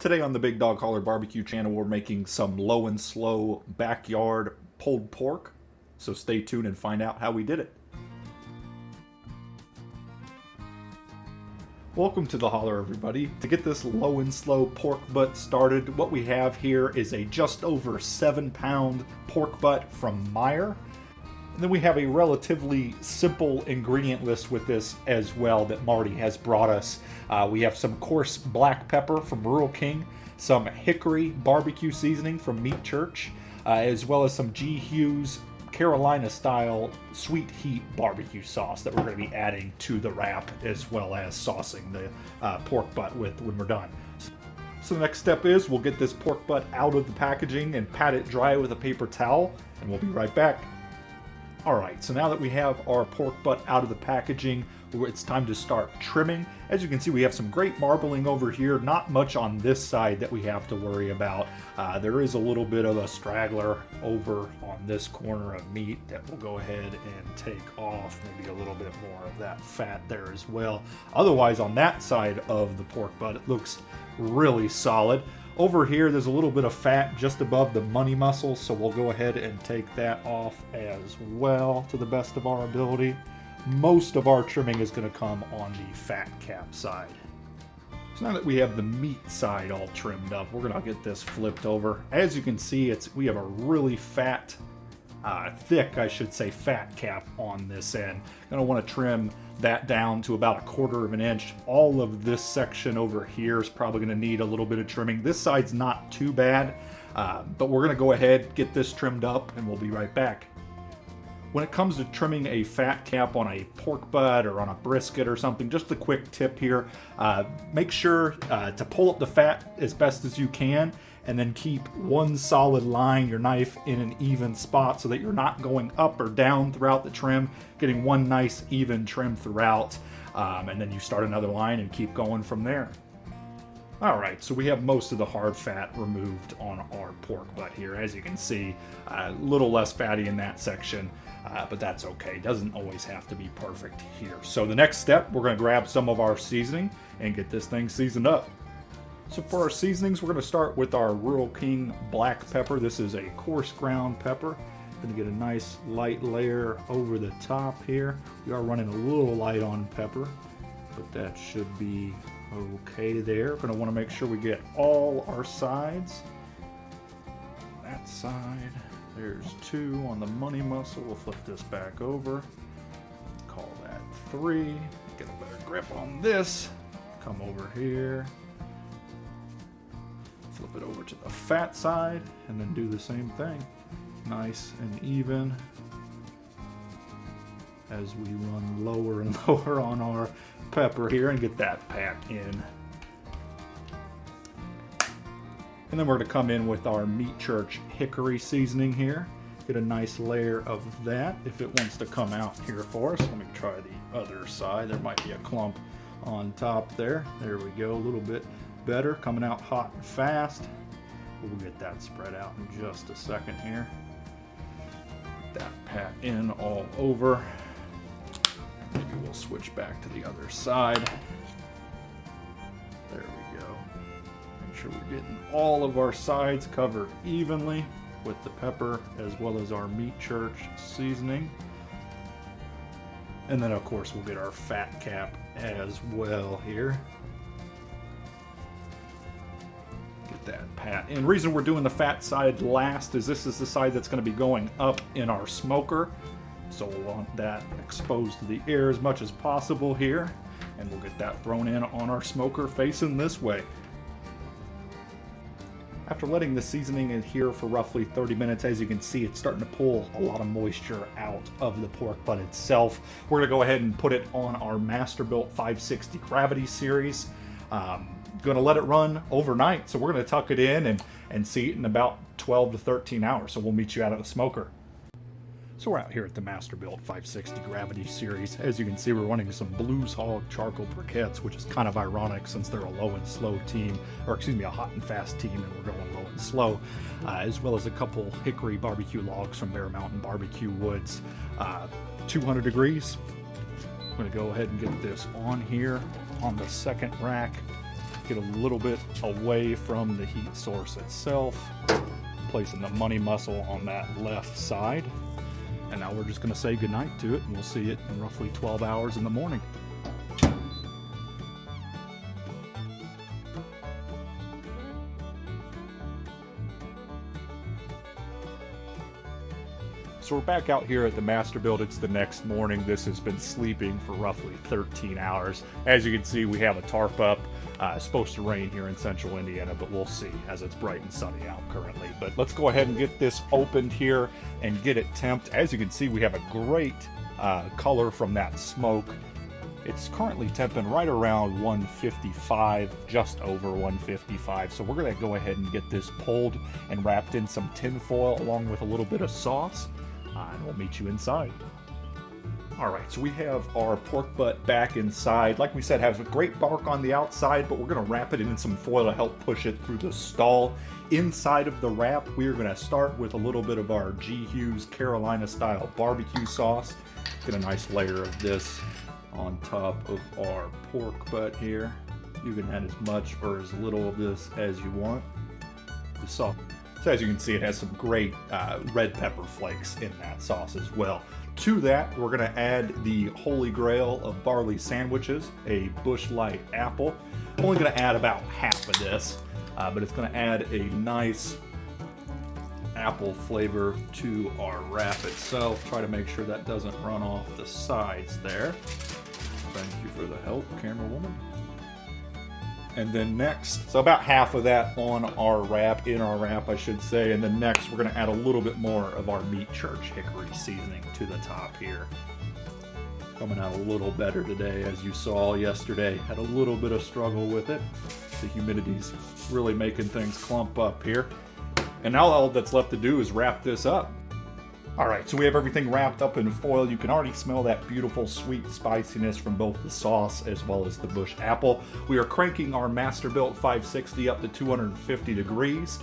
Today on the Big Dog Holler Barbecue channel, we're making some low and slow backyard pulled pork. So stay tuned and find out how we did it. Welcome to the Holler, everybody. To get this low and slow pork butt started, what we have here is a just over 7-pound pork butt from Meyer. And then we have a relatively simple ingredient list with this as well that Marty has brought us. We have some coarse black pepper from Rural King, some Hickory barbecue seasoning from Meat Church, as well as some Hughes Carolina-style sweet heat barbecue sauce that we're going to be adding to the wrap, as well as saucing the pork butt with when we're done. So the next step is we'll get this pork butt out of the packaging and pat it dry with a paper towel, and we'll be right back. Alright, so now that we have our pork butt out of the packaging, it's time to start trimming. As you can see, we have some great marbling over here, not much on this side that we have to worry about. There is a little bit of a straggler over on this corner of meat that we'll go ahead and take off, maybe a little bit more of that fat there as well. Otherwise, on that side of the pork butt, it looks really solid. Over here, there's a little bit of fat just above the money muscle, so we'll go ahead and take that off as well to the best of our ability. Most of our trimming is going to come on the fat cap side. So now that we have the meat side all trimmed up, we're going to get this flipped over. As you can see, we have a really fat, thick, I should say, fat cap on this end. Going to want to trim that down to about 1/4 of an inch. All of this section over here is probably going to need a little bit of trimming. This side's not too bad, but we're going to go ahead, get this trimmed up, and we'll be right back. When it comes to trimming a fat cap on a pork butt or on a brisket or something, just a quick tip here, make sure to pull up the fat as best as you can, and then keep one solid line, your knife in an even spot so that you're not going up or down throughout the trim, getting one nice even trim throughout, and then you start another line and keep going from there. Alright, so we have most of the hard fat removed on our pork butt here. As you can see, a little less fatty in that section, but that's okay. Doesn't always have to be perfect here. So the next step, we're going to grab some of our seasoning and get this thing seasoned up. So for our seasonings, we're going to start with our Rural King black pepper. This is a coarse ground pepper. Going to get a nice light layer over the top here. We are running a little light on pepper, but that should be okay there. We're going to want to make sure we get all our sides. That side, there's 2 on the money muscle. We'll flip this back over. Call that 3. Get a better grip on this. Come over here. Flip it over to the fat side and then do the same thing. Nice and even as we run lower and lower on our pepper here and get that pat in. And then we're going to come in with our Meat Church Hickory seasoning here. Get a nice layer of that if it wants to come out here for us. Let me try the other side. There might be a clump on top there. There we go, a little bit better. Coming out hot and fast. We'll get that spread out in just a second here. Get that pat in all over. Maybe we'll switch back to the other side. There we go. Make sure we're getting all of our sides covered evenly with the pepper as well as our Meat Church seasoning. And then of course we'll get our fat cap as well here. Get that pat. And the reason we're doing the fat side last is this is the side that's going to be going up in our smoker. So we'll want that exposed to the air as much as possible here. And we'll get that thrown in on our smoker facing this way. After letting the seasoning adhere for roughly 30 minutes, as you can see, it's starting to pull a lot of moisture out of the pork butt itself. We're going to go ahead and put it on our Masterbuilt 560 Gravity Series. Going to let it run overnight. So we're going to tuck it in and see it in about 12 to 13 hours. So we'll meet you out of the smoker. So we're out here at the Masterbuilt 560 Gravity Series. As you can see, we're running some Blues Hog charcoal briquettes, which is kind of ironic since they're a low and slow team, or excuse me, a hot and fast team, and we're going low and slow, as well as a couple Hickory barbecue logs from Bear Mountain Barbecue Woods. 200 degrees. I'm going to go ahead and get this on here on the second rack. it a little bit away from the heat source itself, placing the money muscle on that left side. And now we're just going to say goodnight to it, and we'll see it in roughly 12 hours in the morning. So we're back out here at the Masterbuilt. It's the next morning. This has been sleeping for roughly 13 hours. As you can see, we have a tarp up. It's supposed to rain here in central Indiana, but we'll see as it's bright and sunny out currently. But let's go ahead and get this opened here and get it temped. As you can see, we have a great color from that smoke. It's currently temping right around 155, just over 155. So we're going to go ahead and get this pulled and wrapped in some tin foil along with a little bit of sauce. And we'll meet you inside. Alright, so we have our pork butt back inside. Like we said, has a great bark on the outside, but we're going to wrap it in some foil to help push it through the stall. Inside of the wrap, we're going to start with a little bit of our Hughes Carolina style barbecue sauce. Get a nice layer of this on top of our pork butt here. You can add as much or as little of this as you want. The sauce. So as you can see, it has some great red pepper flakes in that sauce as well. To that, we're going to add the holy grail of barley sandwiches, a Busch Apple. I'm only going to add about half of this, but it's going to add a nice apple flavor to our wrap itself. Try to make sure that doesn't run off the sides there. Thank you for the help, camera woman. And then next, so about half of that on our wrap, in our wrap I should say, and then next we're going to add a little bit more of our Meat Church Hickory seasoning to the top here. Coming out a little better today, as you saw yesterday. Had a little bit of struggle with it. The humidity's really making things clump up here. And now all that's left to do is wrap this up. Alright, so we have everything wrapped up in foil. You can already smell that beautiful sweet spiciness from both the sauce as well as the Busch Apple. We are cranking our Masterbuilt 560 up to 250 degrees.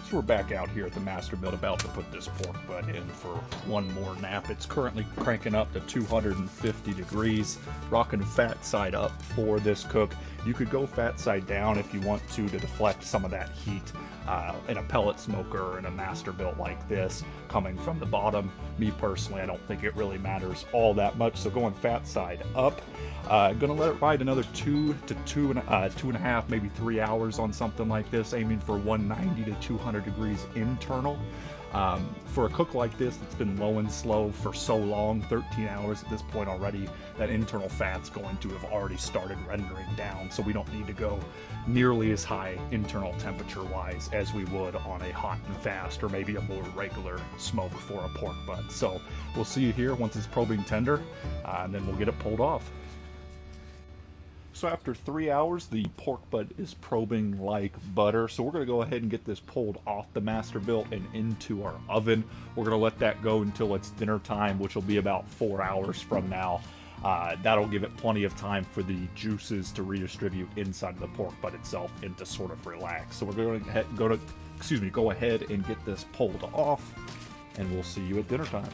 So we're back out here at the Masterbuilt, about to put this pork butt in for one more nap. It's currently cranking up to 250 degrees, rocking fat side up for this cook. You could go fat side down if you want to deflect some of that heat in a pellet smoker in a Masterbuilt like this coming from the bottom. Me personally, I don't think it really matters all that much, so going fat side up. Gonna let it ride another 2 to 2.5, maybe 3 hours on something like this, aiming for 190 to 200 degrees internal. For a cook like this that's been low and slow for so long, 13 hours at this point already, that internal fat's going to have already started rendering down, so we don't need to go nearly as high internal temperature wise as we would on a hot and fast or maybe a more regular smoke for a pork butt. So we'll see you here once it's probing tender, and then we'll get it pulled off. So after 3 hours, the pork butt is probing like butter. So we're going to go ahead and get this pulled off the Masterbuilt and into our oven. We're going to let that go until it's dinner time, which will be about 4 hours from now. That'll give it plenty of time for the juices to redistribute inside of the pork butt itself and to sort of relax. So we're going to go ahead and get this pulled off, and we'll see you at dinner time.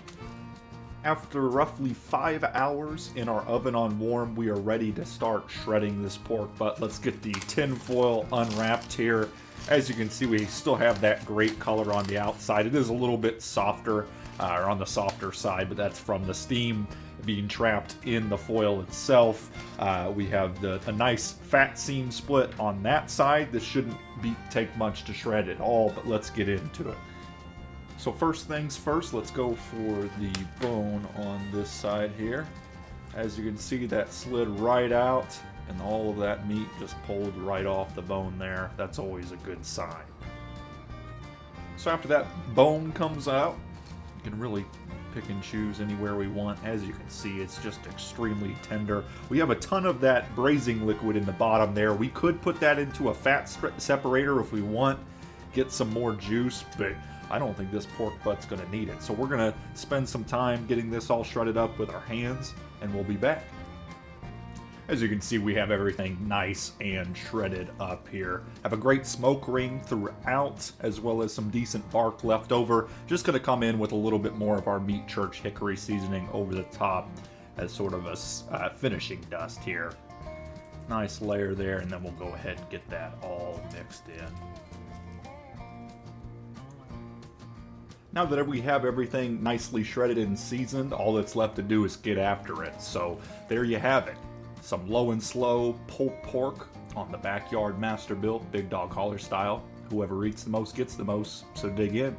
After roughly 5 hours in our oven on warm, we are ready to start shredding this pork butt. Let's get the tin foil unwrapped here. As you can see, we still have that great color on the outside. It is a little bit softer, or on the softer side, but that's from the steam being trapped in the foil itself. We have a nice fat seam split on that side. This shouldn't take much to shred at all, but let's get into it. So first things first, let's go for the bone on this side here. As you can see, that slid right out, and all of that meat just pulled right off the bone there. That's always a good sign. So after that bone comes out, you can really pick and choose anywhere we want. As you can see, it's just extremely tender. We have a ton of that braising liquid in the bottom there. We could put that into a fat separator if we want, get some more juice, but I don't think this pork butt's going to need it. So we're going to spend some time getting this all shredded up with our hands, and we'll be back. As you can see, we have everything nice and shredded up here. Have a great smoke ring throughout, as well as some decent bark left over. Just going to come in with a little bit more of our Meat Church Hickory seasoning over the top as sort of a finishing dust here. Nice layer there, and then we'll go ahead and get that all mixed in. Now that we have everything nicely shredded and seasoned, all that's left to do is get after it. So there you have it. Some low and slow pulled pork on the Backyard Master Built Big Dog Holler style. Whoever eats the most gets the most, so dig in.